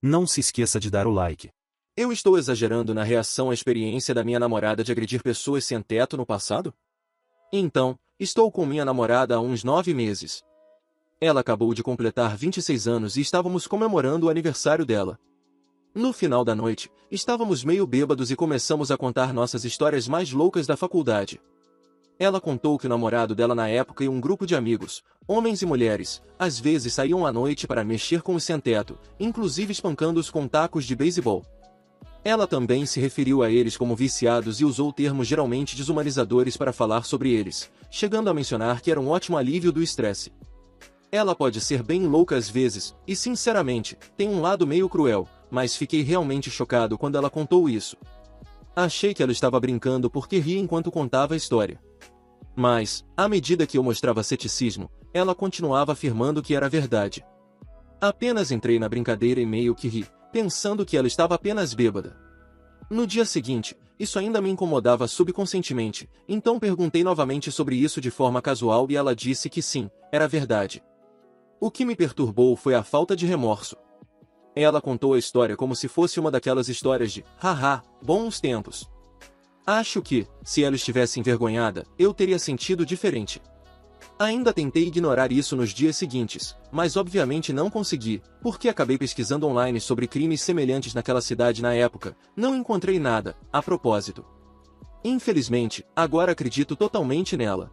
Não se esqueça de dar o like. Eu estou exagerando na reação à experiência da minha namorada de agredir pessoas sem teto no passado? Então, estou com minha namorada há uns 9 meses. Ela acabou de completar 26 anos e estávamos comemorando o aniversário dela. No final da noite, estávamos meio bêbados e começamos a contar nossas histórias mais loucas da faculdade. Ela contou que o namorado dela na época e um grupo de amigos, homens e mulheres, às vezes saíam à noite para mexer com os sem-teto, inclusive espancando-os com tacos de beisebol. Ela também se referiu a eles como viciados e usou termos geralmente desumanizadores para falar sobre eles, chegando a mencionar que era um ótimo alívio do estresse. Ela pode ser bem louca às vezes, e sinceramente, tem um lado meio cruel, mas fiquei realmente chocado quando ela contou isso. Achei que ela estava brincando porque ria enquanto contava a história. Mas, à medida que eu mostrava ceticismo, ela continuava afirmando que era verdade. Apenas entrei na brincadeira e meio que ri, pensando que ela estava apenas bêbada. No dia seguinte, isso ainda me incomodava subconscientemente, então perguntei novamente sobre isso de forma casual e ela disse que sim, era verdade. O que me perturbou foi a falta de remorso. Ela contou a história como se fosse uma daquelas histórias de haha, bons tempos. Acho que, se ela estivesse envergonhada, eu teria sentido diferente. Ainda tentei ignorar isso nos dias seguintes, mas obviamente não consegui, porque acabei pesquisando online sobre crimes semelhantes naquela cidade na época, não encontrei nada, a propósito. Infelizmente, agora acredito totalmente nela.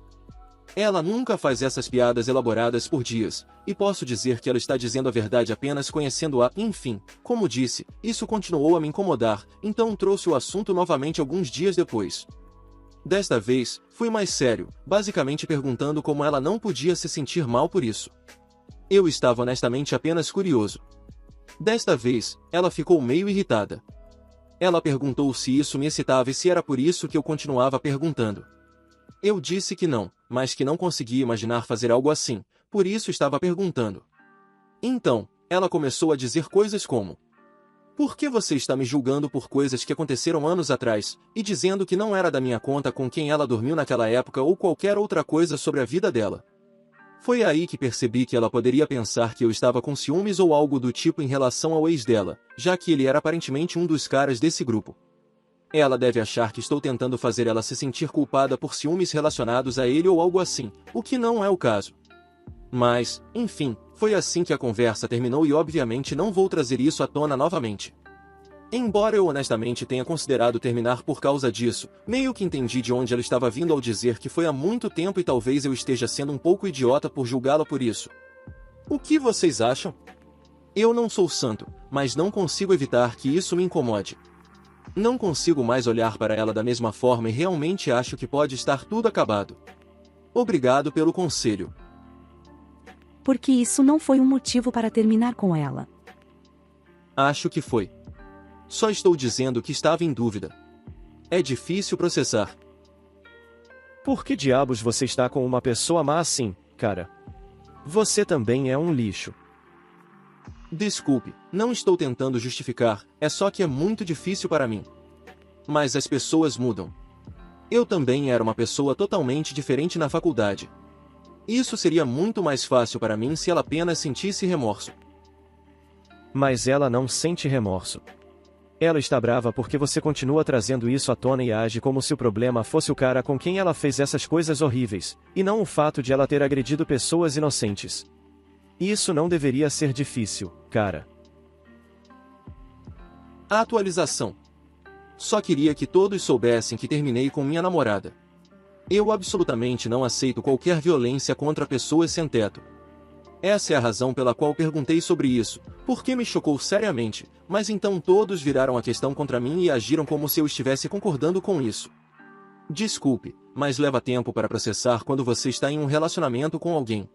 Ela nunca faz essas piadas elaboradas por dias, e posso dizer que ela está dizendo a verdade apenas conhecendo-a. Enfim, como disse, isso continuou a me incomodar, então trouxe o assunto novamente alguns dias depois. Desta vez, fui mais sério, basicamente perguntando como ela não podia se sentir mal por isso. Eu estava honestamente apenas curioso. Desta vez, ela ficou meio irritada. Ela perguntou se isso me excitava e se era por isso que eu continuava perguntando. Eu disse que não, mas que não conseguia imaginar fazer algo assim, por isso estava perguntando. Então, ela começou a dizer coisas como: por que você está me julgando por coisas que aconteceram anos atrás, e dizendo que não era da minha conta com quem ela dormiu naquela época ou qualquer outra coisa sobre a vida dela? Foi aí que percebi que ela poderia pensar que eu estava com ciúmes ou algo do tipo em relação ao ex dela, já que ele era aparentemente um dos caras desse grupo. Ela deve achar que estou tentando fazer ela se sentir culpada por ciúmes relacionados a ele ou algo assim, o que não é o caso. Mas, enfim, foi assim que a conversa terminou e obviamente não vou trazer isso à tona novamente. Embora eu honestamente tenha considerado terminar por causa disso, meio que entendi de onde ela estava vindo ao dizer que foi há muito tempo e talvez eu esteja sendo um pouco idiota por julgá-la por isso. O que vocês acham? Eu não sou santo, mas não consigo evitar que isso me incomode. Não consigo mais olhar para ela da mesma forma e realmente acho que pode estar tudo acabado. Obrigado pelo conselho. Porque isso não foi um motivo para terminar com ela. Acho que foi. Só estou dizendo que estava em dúvida. É difícil processar. Por que diabos você está com uma pessoa má assim, cara? Você também é um lixo. Desculpe, não estou tentando justificar, é só que é muito difícil para mim. Mas as pessoas mudam. Eu também era uma pessoa totalmente diferente na faculdade. Isso seria muito mais fácil para mim se ela apenas sentisse remorso. Mas ela não sente remorso. Ela está brava porque você continua trazendo isso à tona e age como se o problema fosse o cara com quem ela fez essas coisas horríveis, e não o fato de ela ter agredido pessoas inocentes. Isso não deveria ser difícil, cara. A atualização. Só queria que todos soubessem que terminei com minha namorada. Eu absolutamente não aceito qualquer violência contra pessoas sem teto. Essa é a razão pela qual perguntei sobre isso, porque me chocou seriamente, mas então todos viraram a questão contra mim e agiram como se eu estivesse concordando com isso. Desculpe, mas leva tempo para processar quando você está em um relacionamento com alguém.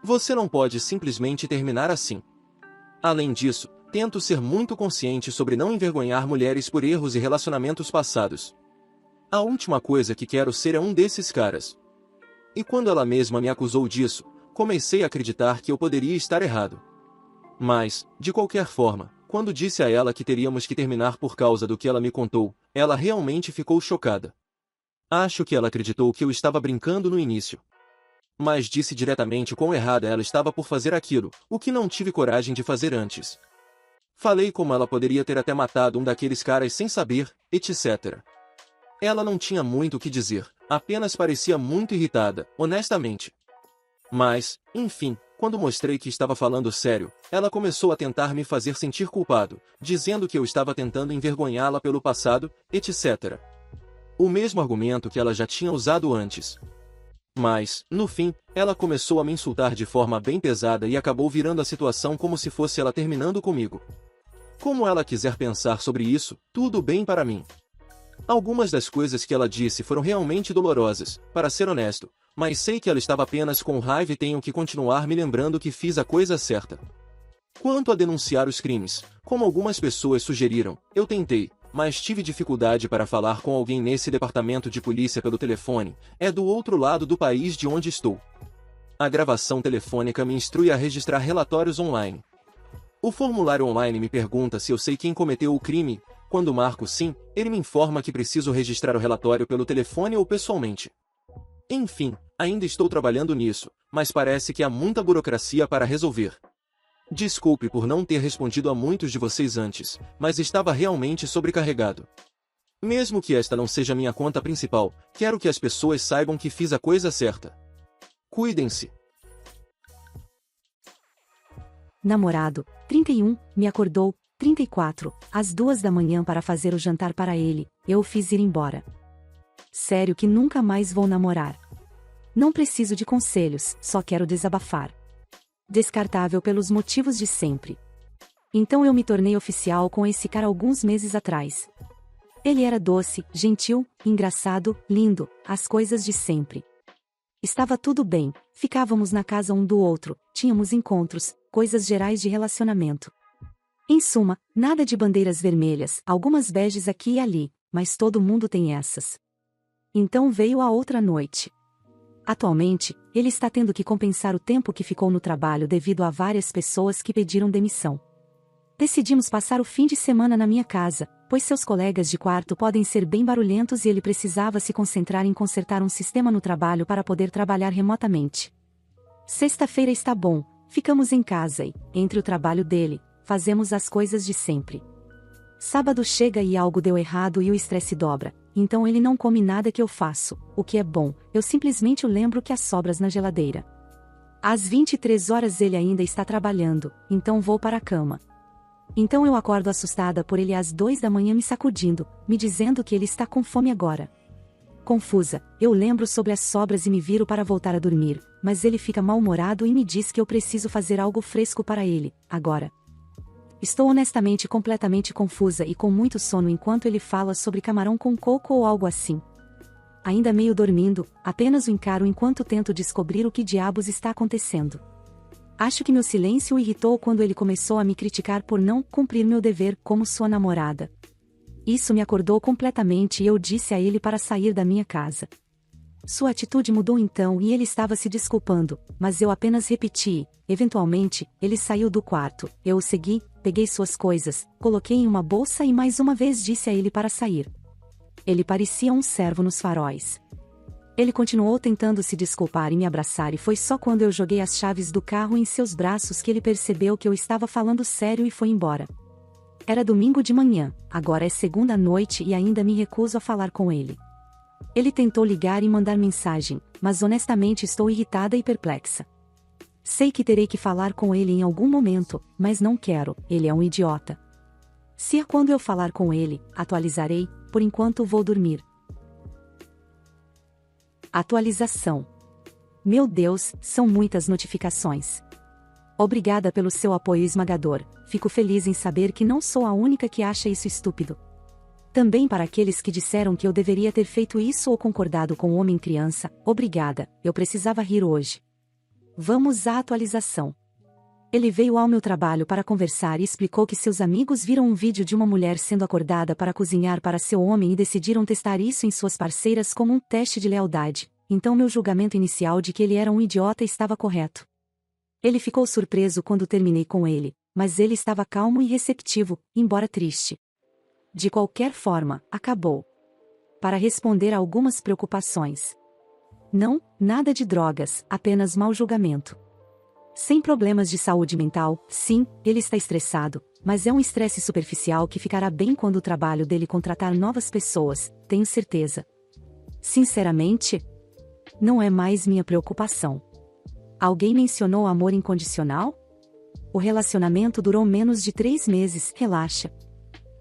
Você não pode simplesmente terminar assim. Além disso, tento ser muito consciente sobre não envergonhar mulheres por erros e relacionamentos passados. A última coisa que quero ser é um desses caras. E quando ela mesma me acusou disso, comecei a acreditar que eu poderia estar errado. Mas, de qualquer forma, quando disse a ela que teríamos que terminar por causa do que ela me contou, ela realmente ficou chocada. Acho que ela acreditou que eu estava brincando no início. Mas disse diretamente quão errada ela estava por fazer aquilo, o que não tive coragem de fazer antes. Falei como ela poderia ter até matado um daqueles caras sem saber, etc. Ela não tinha muito o que dizer, apenas parecia muito irritada, honestamente. Mas, enfim, quando mostrei que estava falando sério, ela começou a tentar me fazer sentir culpado, dizendo que eu estava tentando envergonhá-la pelo passado, etc. O mesmo argumento que ela já tinha usado antes. Mas, no fim, ela começou a me insultar de forma bem pesada e acabou virando a situação como se fosse ela terminando comigo. Como ela quiser pensar sobre isso, tudo bem para mim. Algumas das coisas que ela disse foram realmente dolorosas, para ser honesto, mas sei que ela estava apenas com raiva e tenho que continuar me lembrando que fiz a coisa certa. Quanto a denunciar os crimes, como algumas pessoas sugeriram, eu tentei, mas tive dificuldade para falar com alguém nesse departamento de polícia pelo telefone, é do outro lado do país de onde estou. A gravação telefônica me instrui a registrar relatórios online. O formulário online me pergunta se eu sei quem cometeu o crime. Quando marco sim, ele me informa que preciso registrar o relatório pelo telefone ou pessoalmente. Enfim, ainda estou trabalhando nisso, mas parece que há muita burocracia para resolver. Desculpe por não ter respondido a muitos de vocês antes, mas estava realmente sobrecarregado. Mesmo que esta não seja minha conta principal, quero que as pessoas saibam que fiz a coisa certa. Cuidem-se. Namorado, 31, me acordou, 34, às 2 da manhã para fazer o jantar para ele, eu o fiz ir embora. Sério que nunca mais vou namorar. Não preciso de conselhos, só quero desabafar. Descartável pelos motivos de sempre. Então eu me tornei oficial com esse cara alguns meses atrás. Ele era doce, gentil, engraçado, lindo, as coisas de sempre. Estava tudo bem, ficávamos na casa um do outro, tínhamos encontros, coisas gerais de relacionamento. Em suma, nada de bandeiras vermelhas, algumas beges aqui e ali, mas todo mundo tem essas. Então veio a outra noite. Atualmente, ele está tendo que compensar o tempo que ficou no trabalho devido a várias pessoas que pediram demissão. Decidimos passar o fim de semana na minha casa, pois seus colegas de quarto podem ser bem barulhentos e ele precisava se concentrar em consertar um sistema no trabalho para poder trabalhar remotamente. Sexta-feira está bom, ficamos em casa e, entre o trabalho dele, fazemos as coisas de sempre. Sábado chega e algo deu errado e o estresse dobra, então ele não come nada que eu faço, o que é bom, eu simplesmente o lembro que há sobras na geladeira. Às 23 horas ele ainda está trabalhando, então vou para a cama. Então eu acordo assustada por ele às 2 da manhã me sacudindo, me dizendo que ele está com fome agora. Confusa, eu lembro sobre as sobras e me viro para voltar a dormir, mas ele fica mal-humorado e me diz que eu preciso fazer algo fresco para ele, agora. Estou honestamente completamente confusa e com muito sono enquanto ele fala sobre camarão com coco ou algo assim. Ainda meio dormindo, apenas o encaro enquanto tento descobrir o que diabos está acontecendo. Acho que meu silêncio o irritou quando ele começou a me criticar por não cumprir meu dever como sua namorada. Isso me acordou completamente e eu disse a ele para sair da minha casa. Sua atitude mudou então e ele estava se desculpando, mas eu apenas repeti. Eventualmente, ele saiu do quarto, eu o segui, peguei suas coisas, coloquei em uma bolsa e mais uma vez disse a ele para sair. Ele parecia um servo nos faróis. Ele continuou tentando se desculpar e me abraçar e foi só quando eu joguei as chaves do carro em seus braços que ele percebeu que eu estava falando sério e foi embora. Era domingo de manhã, agora é segunda noite e ainda me recuso a falar com ele. Ele tentou ligar e mandar mensagem, mas honestamente estou irritada e perplexa. Sei que terei que falar com ele em algum momento, mas não quero, ele é um idiota. Se é quando eu falar com ele, atualizarei, por enquanto vou dormir. Atualização. Meu Deus, são muitas notificações. Obrigada pelo seu apoio esmagador, fico feliz em saber que não sou a única que acha isso estúpido. Também para aqueles que disseram que eu deveria ter feito isso ou concordado com o homem criança, obrigada, eu precisava rir hoje. Vamos à atualização. Ele veio ao meu trabalho para conversar e explicou que seus amigos viram um vídeo de uma mulher sendo acordada para cozinhar para seu homem e decidiram testar isso em suas parceiras como um teste de lealdade, então meu julgamento inicial de que ele era um idiota estava correto. Ele ficou surpreso quando terminei com ele, mas ele estava calmo e receptivo, embora triste. De qualquer forma, acabou. Para responder a algumas preocupações. Não, nada de drogas, apenas mau julgamento. Sem problemas de saúde mental, sim, ele está estressado, Mas é um estresse superficial que ficará bem quando o trabalho dele contratar novas pessoas, tenho certeza. Sinceramente, não é mais minha preocupação. Alguém mencionou amor incondicional? O relacionamento durou menos de 3 meses, relaxa.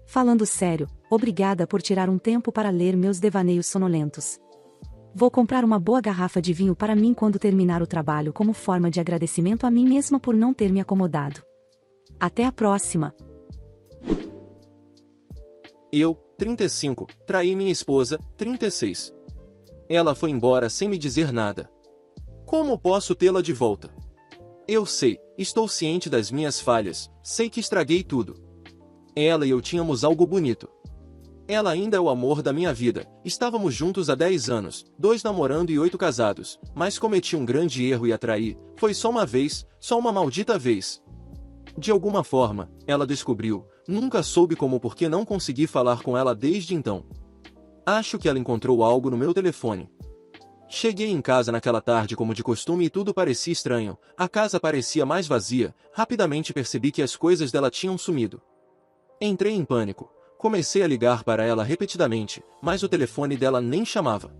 Falando sério, obrigada por tirar um tempo para ler meus devaneios sonolentos. Vou comprar uma boa garrafa de vinho para mim quando terminar o trabalho como forma de agradecimento a mim mesma por não ter me acomodado. Até a próxima. Eu, 35, traí minha esposa, 36. Ela foi embora sem me dizer nada. Como posso tê-la de volta? Eu sei, estou ciente das minhas falhas, sei que estraguei tudo. Ela e eu tínhamos algo bonito. Ela ainda é o amor da minha vida, estávamos juntos há 10 anos, 2 namorando e 8 casados, mas cometi um grande erro e a traí, foi só uma vez, só uma maldita vez. De alguma forma, ela descobriu, nunca soube como porque não consegui falar com ela desde então. Acho que ela encontrou algo no meu telefone. Cheguei em casa naquela tarde como de costume e tudo parecia estranho, a casa parecia mais vazia, rapidamente percebi que as coisas dela tinham sumido. Entrei em pânico, comecei a ligar para ela repetidamente, mas o telefone dela nem chamava.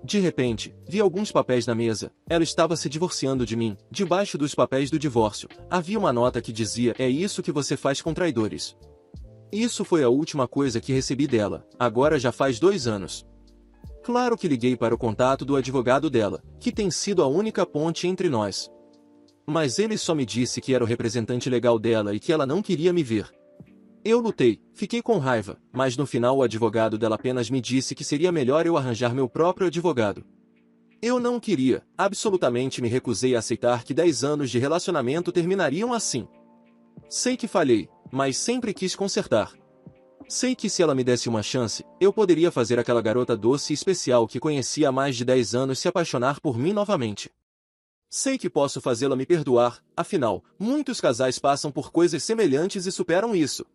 De repente, vi alguns papéis na mesa, ela estava se divorciando de mim, debaixo dos papéis do divórcio, havia uma nota que dizia: é isso que você faz com traidores. Isso foi a última coisa que recebi dela, agora já faz 2 anos. Claro que liguei para o contato do advogado dela, que tem sido a única ponte entre nós. Mas ele só me disse que era o representante legal dela e que ela não queria me ver. Eu lutei, fiquei com raiva, mas no final o advogado dela apenas me disse que seria melhor eu arranjar meu próprio advogado. Eu não queria, absolutamente me recusei a aceitar que 10 anos de relacionamento terminariam assim. Sei que falhei, mas sempre quis consertar. Sei que se ela me desse uma chance, eu poderia fazer aquela garota doce e especial que conhecia há mais de 10 anos se apaixonar por mim novamente. Sei que posso fazê-la me perdoar, afinal, muitos casais passam por coisas semelhantes e superam isso.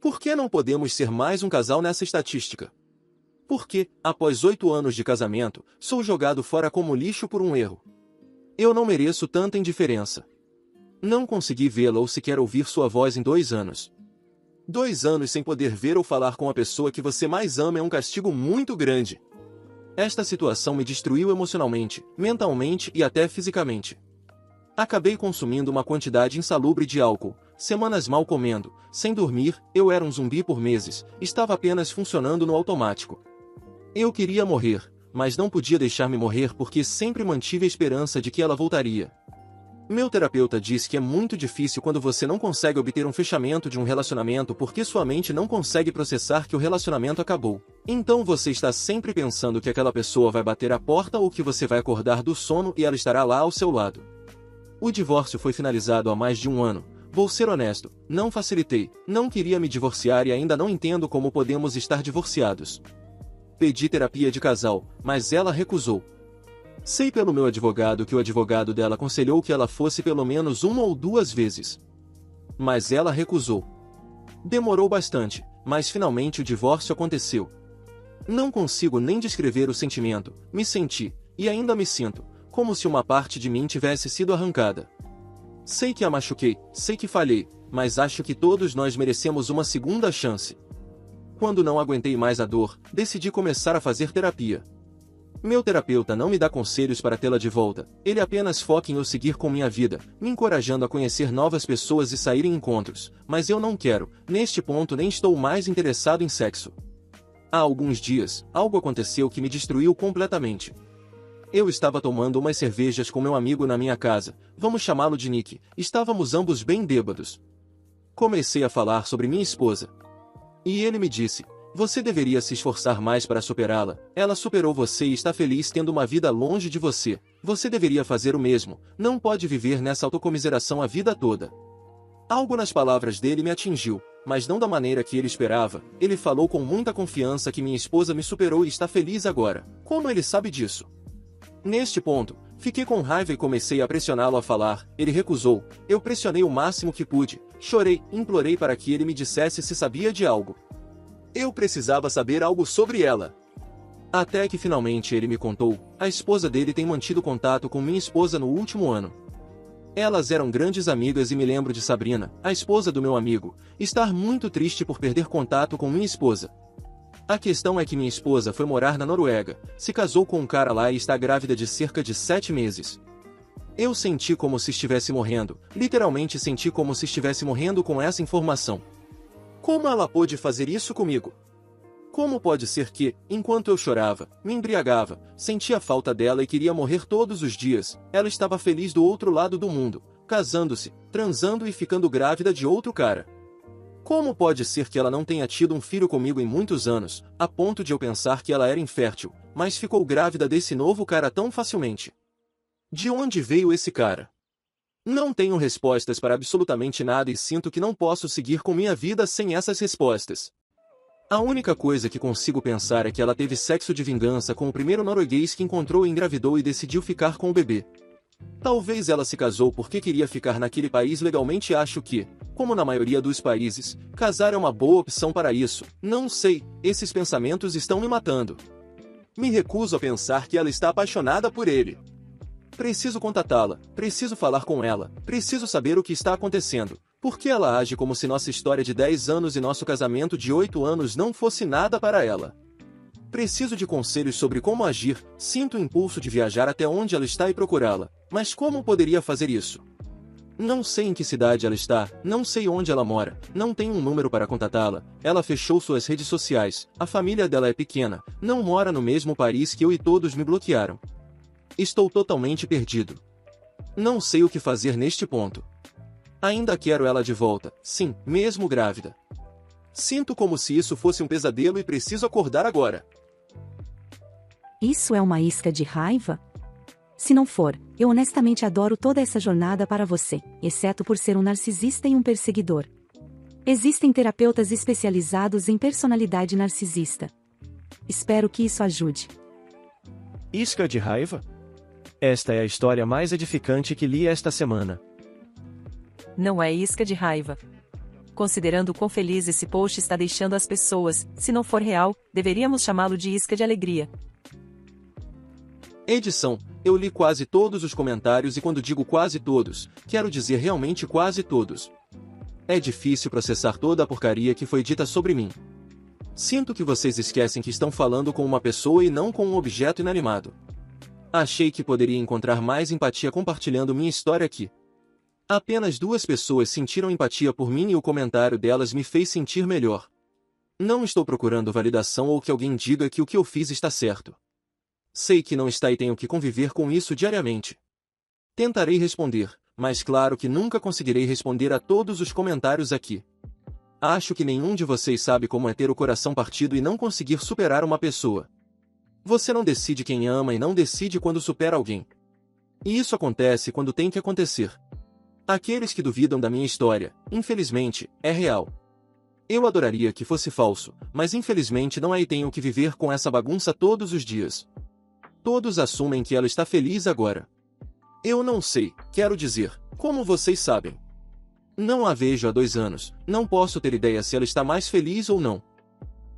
Por que não podemos ser mais um casal nessa estatística? Porque, após 8 anos de casamento, sou jogado fora como lixo por um erro. Eu não mereço tanta indiferença. Não consegui vê-la ou sequer ouvir sua voz em 2 anos. 2 anos sem poder ver ou falar com a pessoa que você mais ama é um castigo muito grande. Esta situação me destruiu emocionalmente, mentalmente e até fisicamente. Acabei consumindo uma quantidade insalubre de álcool, semanas mal comendo, sem dormir, eu era um zumbi por meses, estava apenas funcionando no automático. Eu queria morrer, mas não podia deixar-me morrer porque sempre mantive a esperança de que ela voltaria. Meu terapeuta disse que é muito difícil quando você não consegue obter um fechamento de um relacionamento porque sua mente não consegue processar que o relacionamento acabou. Então você está sempre pensando que aquela pessoa vai bater a porta ou que você vai acordar do sono e ela estará lá ao seu lado. O divórcio foi finalizado há mais de 1 ano. Vou ser honesto, não facilitei, não queria me divorciar e ainda não entendo como podemos estar divorciados. Pedi terapia de casal, mas ela recusou. Sei pelo meu advogado que o advogado dela aconselhou que ela fosse pelo menos 1 ou 2 vezes. Mas ela recusou. Demorou bastante, mas finalmente o divórcio aconteceu. Não consigo nem descrever o sentimento, me senti, e ainda me sinto, como se uma parte de mim tivesse sido arrancada. Sei que a machuquei, sei que falhei, mas acho que todos nós merecemos uma segunda chance. Quando não aguentei mais a dor, decidi começar a fazer terapia. Meu terapeuta não me dá conselhos para tê-la de volta, ele apenas foca em eu seguir com minha vida, me encorajando a conhecer novas pessoas e sair em encontros, mas eu não quero, neste ponto nem estou mais interessado em sexo. Há alguns dias, algo aconteceu que me destruiu completamente. Eu estava tomando umas cervejas com meu amigo na minha casa, vamos chamá-lo de Nick, estávamos ambos bem bêbados. Comecei a falar sobre minha esposa. E ele me disse: você deveria se esforçar mais para superá-la, ela superou você e está feliz tendo uma vida longe de você, você deveria fazer o mesmo, não pode viver nessa autocomiseração a vida toda. Algo nas palavras dele me atingiu, mas não da maneira que ele esperava, ele falou com muita confiança que minha esposa me superou e está feliz agora, como ele sabe disso? Neste ponto, fiquei com raiva e comecei a pressioná-lo a falar, ele recusou, eu pressionei o máximo que pude, chorei, implorei para que ele me dissesse se sabia de algo. Eu precisava saber algo sobre ela. Até que finalmente ele me contou, a esposa dele tem mantido contato com minha esposa no último ano. Elas eram grandes amigas e me lembro de Sabrina, a esposa do meu amigo, estar muito triste por perder contato com minha esposa. A questão é que minha esposa foi morar na Noruega, se casou com um cara lá e está grávida de cerca de 7 meses. Eu senti como se estivesse morrendo, literalmente senti como se estivesse morrendo com essa informação. Como ela pôde fazer isso comigo? Como pode ser que, enquanto eu chorava, me embriagava, sentia falta dela e queria morrer todos os dias, ela estava feliz do outro lado do mundo, casando-se, transando e ficando grávida de outro cara? Como pode ser que ela não tenha tido um filho comigo em muitos anos, a ponto de eu pensar que ela era infértil, mas ficou grávida desse novo cara tão facilmente? De onde veio esse cara? Não tenho respostas para absolutamente nada e sinto que não posso seguir com minha vida sem essas respostas. A única coisa que consigo pensar é que ela teve sexo de vingança com o primeiro norueguês que encontrou e engravidou e decidiu ficar com o bebê. Talvez ela se casou porque queria ficar naquele país legalmente e acho que, como na maioria dos países, casar é uma boa opção para isso. Não sei, esses pensamentos estão me matando. Me recuso a pensar que ela está apaixonada por ele. Preciso contatá-la, preciso falar com ela, preciso saber o que está acontecendo. Por que ela age como se nossa história de 10 anos e nosso casamento de 8 anos não fosse nada para ela? Preciso de conselhos sobre como agir, sinto o impulso de viajar até onde ela está e procurá-la, mas como poderia fazer isso? Não sei em que cidade ela está, não sei onde ela mora, não tenho um número para contatá-la, ela fechou suas redes sociais, a família dela é pequena, não mora no mesmo país que eu e todos me bloquearam. Estou totalmente perdido. Não sei o que fazer neste ponto. Ainda quero ela de volta, sim, mesmo grávida. Sinto como se isso fosse um pesadelo e preciso acordar agora. Isso é uma isca de raiva? Se não for, eu honestamente adoro toda essa jornada para você, exceto por ser um narcisista e um perseguidor. Existem terapeutas especializados em personalidade narcisista. Espero que isso ajude. Isca de raiva? Esta é a história mais edificante que li esta semana. Não é isca de raiva. Considerando o quão feliz esse post está deixando as pessoas, se não for real, deveríamos chamá-lo de isca de alegria. Edição, eu li quase todos os comentários e quando digo quase todos, quero dizer realmente quase todos. É difícil processar toda a porcaria que foi dita sobre mim. Sinto que vocês esquecem que estão falando com uma pessoa e não com um objeto inanimado. Achei que poderia encontrar mais empatia compartilhando minha história aqui. Apenas 2 pessoas sentiram empatia por mim e o comentário delas me fez sentir melhor. Não estou procurando validação ou que alguém diga que o que eu fiz está certo. Sei que não está e tenho que conviver com isso diariamente. Tentarei responder, mas claro que nunca conseguirei responder a todos os comentários aqui. Acho que nenhum de vocês sabe como é ter o coração partido e não conseguir superar uma pessoa. Você não decide quem ama e não decide quando supera alguém. E isso acontece quando tem que acontecer. Aqueles que duvidam da minha história, infelizmente, é real. Eu adoraria que fosse falso, mas infelizmente não é e tenho que viver com essa bagunça todos os dias. Todos assumem que ela está feliz agora. Eu não sei, quero dizer, como vocês sabem. Não a vejo há 2 anos, não posso ter ideia se ela está mais feliz ou não.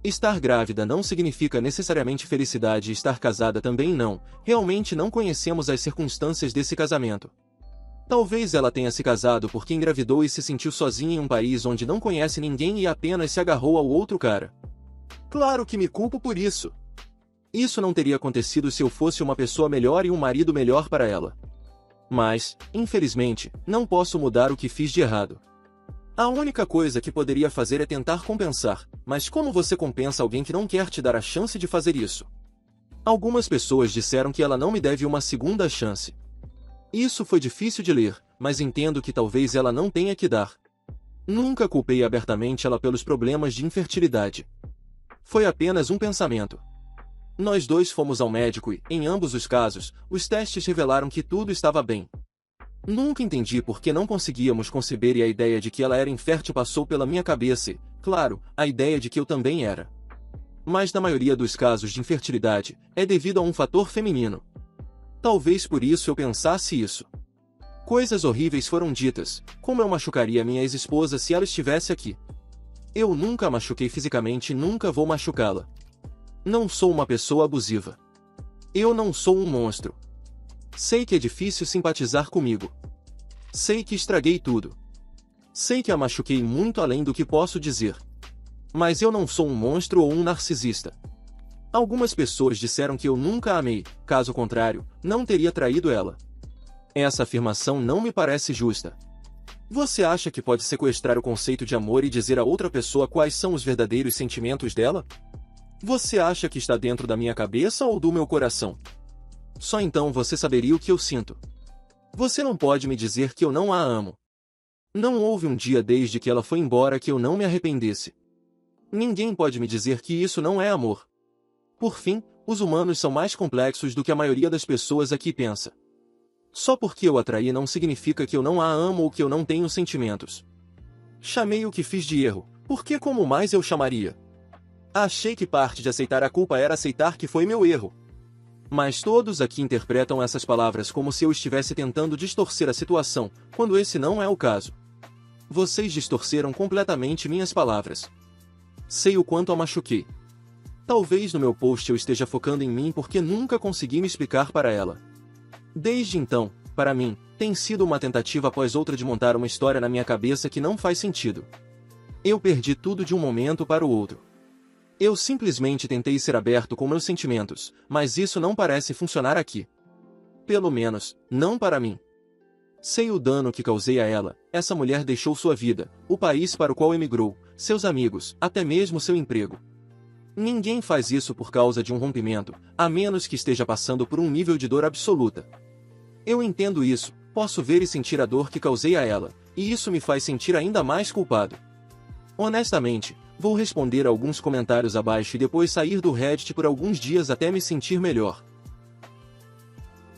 Estar grávida não significa necessariamente felicidade e estar casada também não, realmente não conhecemos as circunstâncias desse casamento. Talvez ela tenha se casado porque engravidou e se sentiu sozinha em um país onde não conhece ninguém e apenas se agarrou ao outro cara. Claro que me culpo por isso. Isso não teria acontecido se eu fosse uma pessoa melhor e um marido melhor para ela. Mas, infelizmente, não posso mudar o que fiz de errado. A única coisa que poderia fazer é tentar compensar, mas como você compensa alguém que não quer te dar a chance de fazer isso? Algumas pessoas disseram que ela não me deve uma segunda chance. Isso foi difícil de ler, mas entendo que talvez ela não tenha que dar. Nunca culpei abertamente ela pelos problemas de infertilidade. Foi apenas um pensamento. Nós 2 fomos ao médico e, em ambos os casos, os testes revelaram que tudo estava bem. Nunca entendi por que não conseguíamos conceber e a ideia de que ela era infértil passou pela minha cabeça e, claro, a ideia de que eu também era. Mas na maioria dos casos de infertilidade, é devido a um fator feminino. Talvez por isso eu pensasse isso. Coisas horríveis foram ditas, como eu machucaria minha ex-esposa se ela estivesse aqui. Eu nunca a machuquei fisicamente e nunca vou machucá-la. Não sou uma pessoa abusiva. Eu não sou um monstro. Sei que é difícil simpatizar comigo. Sei que estraguei tudo. Sei que a machuquei muito além do que posso dizer. Mas eu não sou um monstro ou um narcisista. Algumas pessoas disseram que eu nunca a amei, caso contrário, não teria traído ela. Essa afirmação não me parece justa. Você acha que pode sequestrar o conceito de amor e dizer a outra pessoa quais são os verdadeiros sentimentos dela? Você acha que está dentro da minha cabeça ou do meu coração? Só então você saberia o que eu sinto. Você não pode me dizer que eu não a amo. Não houve um dia desde que ela foi embora que eu não me arrependesse. Ninguém pode me dizer que isso não é amor. Por fim, os humanos são mais complexos do que a maioria das pessoas aqui pensa. Só porque eu a traí não significa que eu não a amo ou que eu não tenho sentimentos. Chamei o que fiz de erro, porque como mais eu chamaria? Achei que parte de aceitar a culpa era aceitar que foi meu erro. Mas todos aqui interpretam essas palavras como se eu estivesse tentando distorcer a situação, quando esse não é o caso. Vocês distorceram completamente minhas palavras. Sei o quanto a machuquei. Talvez no meu post eu esteja focando em mim porque nunca consegui me explicar para ela. Desde então, para mim, tem sido uma tentativa após outra de montar uma história na minha cabeça que não faz sentido. Eu perdi tudo de um momento para o outro. Eu simplesmente tentei ser aberto com meus sentimentos, mas isso não parece funcionar aqui. Pelo menos, não para mim. Sei o dano que causei a ela. Essa mulher deixou sua vida, o país para o qual emigrou, seus amigos, até mesmo seu emprego. Ninguém faz isso por causa de um rompimento, a menos que esteja passando por um nível de dor absoluta. Eu entendo isso, posso ver e sentir a dor que causei a ela, e isso me faz sentir ainda mais culpado. Honestamente, vou responder a alguns comentários abaixo e depois sair do Reddit por alguns dias até me sentir melhor.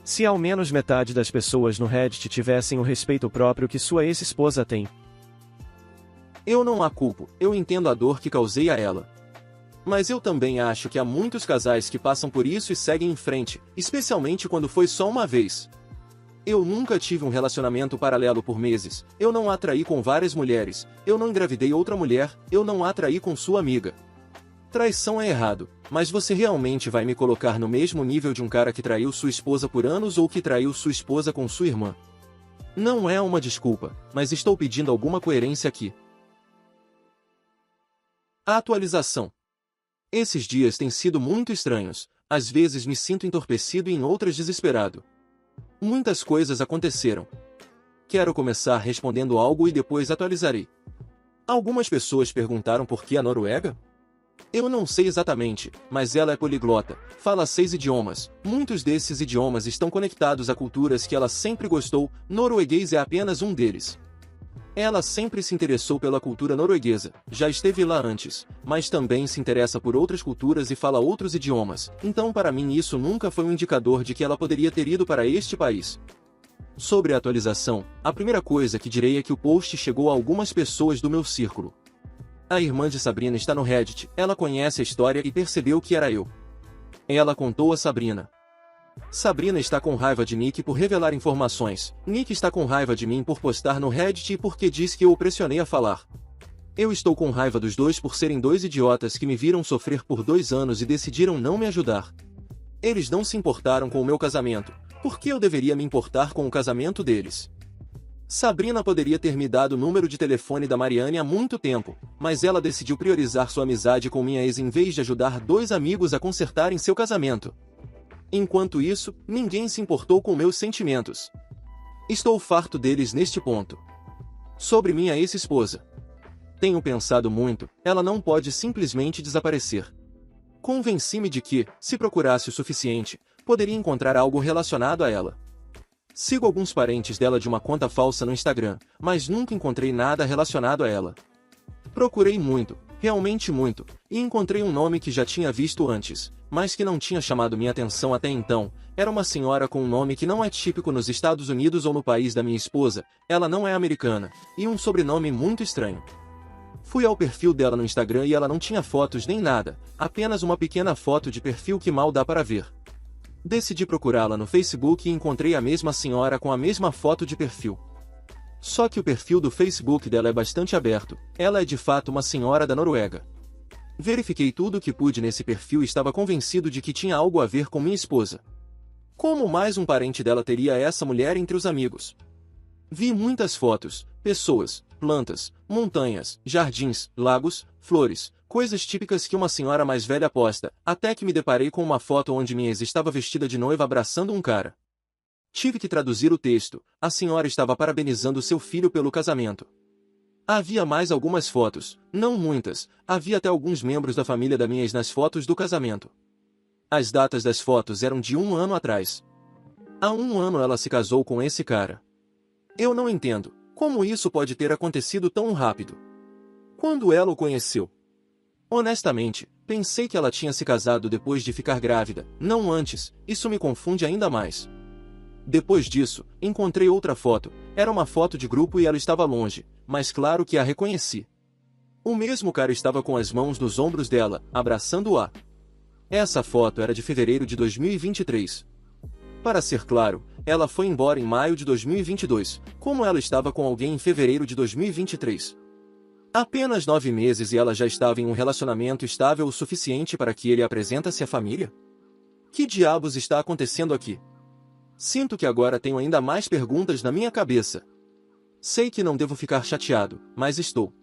Se ao menos metade das pessoas no Reddit tivessem o respeito próprio que sua ex-esposa tem. Eu não a culpo, eu entendo a dor que causei a ela. Mas eu também acho que há muitos casais que passam por isso e seguem em frente, especialmente quando foi só uma vez. Eu nunca tive um relacionamento paralelo por meses, eu não a traí com várias mulheres, eu não engravidei outra mulher, eu não a traí com sua amiga. Traição é errado, mas você realmente vai me colocar no mesmo nível de um cara que traiu sua esposa por anos ou que traiu sua esposa com sua irmã? Não é uma desculpa, mas estou pedindo alguma coerência aqui. A atualização. Esses dias têm sido muito estranhos, às vezes me sinto entorpecido e em outras desesperado. Muitas coisas aconteceram. Quero começar respondendo algo e depois atualizarei. Algumas pessoas perguntaram por que a Noruega? Eu não sei exatamente, mas ela é poliglota, fala 6 idiomas. Muitos desses idiomas estão conectados a culturas que ela sempre gostou, norueguês é apenas um deles. Ela sempre se interessou pela cultura norueguesa, já esteve lá antes, mas também se interessa por outras culturas e fala outros idiomas, então para mim isso nunca foi um indicador de que ela poderia ter ido para este país. Sobre a atualização, a primeira coisa que direi é que o post chegou a algumas pessoas do meu círculo. A irmã de Sabrina está no Reddit, ela conhece a história e percebeu que era eu. Ela contou a Sabrina. Sabrina está com raiva de Nick por revelar informações. Nick está com raiva de mim por postar no Reddit e porque diz que eu o pressionei a falar. Eu estou com raiva dos dois por serem dois idiotas que me viram sofrer por 2 anos e decidiram não me ajudar. Eles não se importaram com o meu casamento. Por que eu deveria me importar com o casamento deles? Sabrina poderia ter me dado o número de telefone da Mariane há muito tempo, mas ela decidiu priorizar sua amizade com minha ex em vez de ajudar 2 amigos a consertarem seu casamento. Enquanto isso, ninguém se importou com meus sentimentos. Estou farto deles neste ponto. Sobre minha ex-esposa. Tenho pensado muito, ela não pode simplesmente desaparecer. Convenci-me de que, se procurasse o suficiente, poderia encontrar algo relacionado a ela. Sigo alguns parentes dela de uma conta falsa no Instagram, mas nunca encontrei nada relacionado a ela. Procurei muito, realmente muito, e encontrei um nome que já tinha visto antes, mas que não tinha chamado minha atenção até então. Era uma senhora com um nome que não é típico nos Estados Unidos ou no país da minha esposa, ela não é americana, e um sobrenome muito estranho. Fui ao perfil dela no Instagram e ela não tinha fotos nem nada, apenas uma pequena foto de perfil que mal dá para ver. Decidi procurá-la no Facebook e encontrei a mesma senhora com a mesma foto de perfil. Só que o perfil do Facebook dela é bastante aberto, ela é de fato uma senhora da Noruega. Verifiquei tudo o que pude nesse perfil e estava convencido de que tinha algo a ver com minha esposa. Como mais um parente dela teria essa mulher entre os amigos? Vi muitas fotos, pessoas, plantas, montanhas, jardins, lagos, flores, coisas típicas que uma senhora mais velha posta, até que me deparei com uma foto onde minha ex estava vestida de noiva abraçando um cara. Tive que traduzir o texto, a senhora estava parabenizando seu filho pelo casamento. Havia mais algumas fotos, não muitas, havia até alguns membros da família da minha ex nas fotos do casamento. As datas das fotos eram de 1 ano atrás. Há 1 ano ela se casou com esse cara. Eu não entendo, como isso pode ter acontecido tão rápido? Quando ela o conheceu? Honestamente, pensei que ela tinha se casado depois de ficar grávida, não antes, isso me confunde ainda mais. Depois disso, encontrei outra foto, era uma foto de grupo e ela estava longe, mas claro que a reconheci. O mesmo cara estava com as mãos nos ombros dela, abraçando-a. Essa foto era de fevereiro de 2023. Para ser claro, ela foi embora em maio de 2022, como ela estava com alguém em fevereiro de 2023. Apenas 9 meses e ela já estava em um relacionamento estável o suficiente para que ele apresentasse à família? Que diabos está acontecendo aqui? Sinto que agora tenho ainda mais perguntas na minha cabeça. Sei que não devo ficar chateado, mas estou.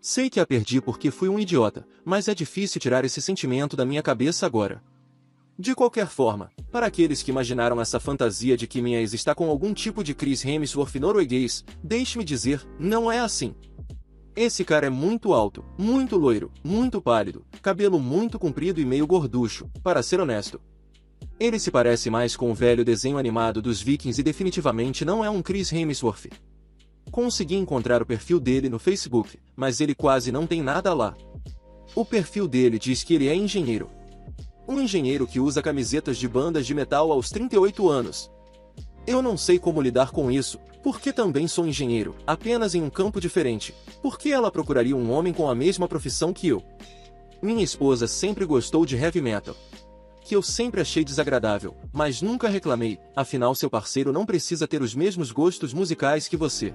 Sei que a perdi porque fui um idiota, mas é difícil tirar esse sentimento da minha cabeça agora. De qualquer forma, para aqueles que imaginaram essa fantasia de que minha ex está com algum tipo de Chris Hemsworth norueguês, deixe-me dizer, não é assim. Esse cara é muito alto, muito loiro, muito pálido, cabelo muito comprido e meio gorducho, para ser honesto. Ele se parece mais com o velho desenho animado dos Vikings e definitivamente não é um Chris Hemsworth. Consegui encontrar o perfil dele no Facebook, mas ele quase não tem nada lá. O perfil dele diz que ele é engenheiro. Um engenheiro que usa camisetas de bandas de metal aos 38 anos. Eu não sei como lidar com isso, porque também sou engenheiro, apenas em um campo diferente. Por que ela procuraria um homem com a mesma profissão que eu? Minha esposa sempre gostou de heavy metal, que eu sempre achei desagradável, mas nunca reclamei, afinal seu parceiro não precisa ter os mesmos gostos musicais que você.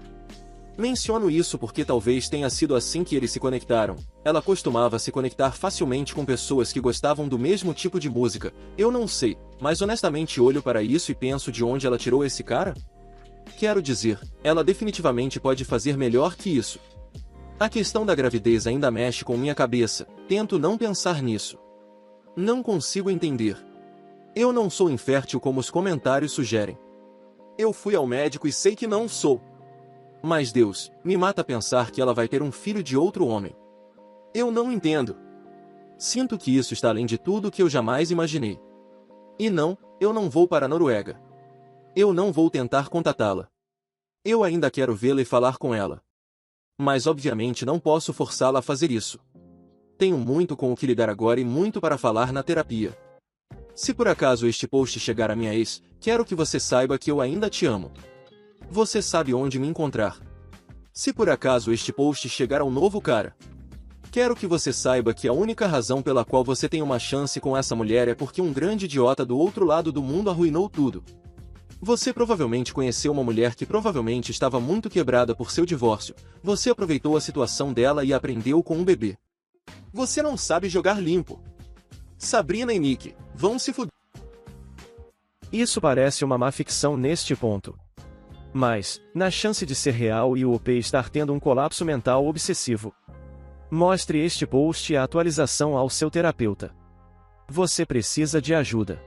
Menciono isso porque talvez tenha sido assim que eles se conectaram. Ela costumava se conectar facilmente com pessoas que gostavam do mesmo tipo de música, eu não sei, mas honestamente olho para isso e penso de onde ela tirou esse cara? Quero dizer, ela definitivamente pode fazer melhor que isso. A questão da gravidez ainda mexe com minha cabeça, tento não pensar nisso. Não consigo entender. Eu não sou infértil como os comentários sugerem. Eu fui ao médico e sei que não sou. Mas Deus, me mata pensar que ela vai ter um filho de outro homem. Eu não entendo. Sinto que isso está além de tudo que eu jamais imaginei. E não, eu não vou para a Noruega. Eu não vou tentar contatá-la. Eu ainda quero vê-la e falar com ela. Mas obviamente não posso forçá-la a fazer isso. Tenho muito com o que lidar agora e muito para falar na terapia. Se por acaso este post chegar à minha ex, quero que você saiba que eu ainda te amo. Você sabe onde me encontrar. Se por acaso este post chegar ao novo cara, quero que você saiba que a única razão pela qual você tem uma chance com essa mulher é porque um grande idiota do outro lado do mundo arruinou tudo. Você provavelmente conheceu uma mulher que provavelmente estava muito quebrada por seu divórcio. Você aproveitou a situação dela e aprendeu com um bebê. Você não sabe jogar limpo. Sabrina e Nick, vão se fuder. Isso parece uma má ficção neste ponto. Mas, na chance de ser real e o OP estar tendo um colapso mental obsessivo, mostre este post e a atualização ao seu terapeuta. Você precisa de ajuda.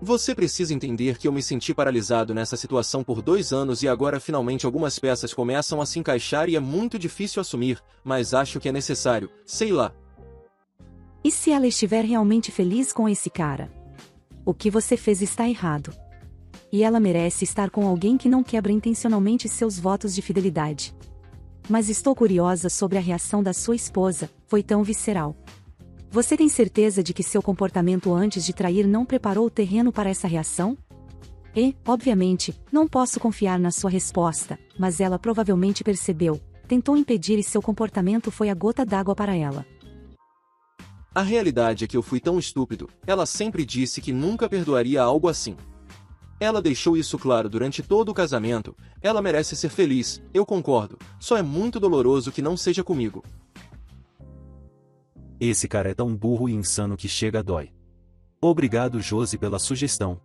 Você precisa entender que eu me senti paralisado nessa situação por 2 anos e agora finalmente algumas peças começam a se encaixar e é muito difícil assumir, mas acho que é necessário, sei lá. E se ela estiver realmente feliz com esse cara? O que você fez está errado. E ela merece estar com alguém que não quebra intencionalmente seus votos de fidelidade. Mas estou curiosa sobre a reação da sua esposa, foi tão visceral. Você tem certeza de que seu comportamento antes de trair não preparou o terreno para essa reação? E, obviamente, não posso confiar na sua resposta, mas ela provavelmente percebeu, tentou impedir e seu comportamento foi a gota d'água para ela. A realidade é que eu fui tão estúpido, ela sempre disse que nunca perdoaria algo assim. Ela deixou isso claro durante todo o casamento, ela merece ser feliz, eu concordo, só é muito doloroso que não seja comigo. Esse cara é tão burro e insano que chega a dói. Obrigado Josi pela sugestão.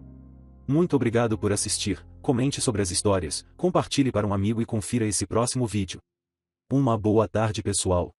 Muito obrigado por assistir, Comente sobre as histórias, compartilhe para um amigo e confira esse próximo vídeo. Uma boa tarde, pessoal.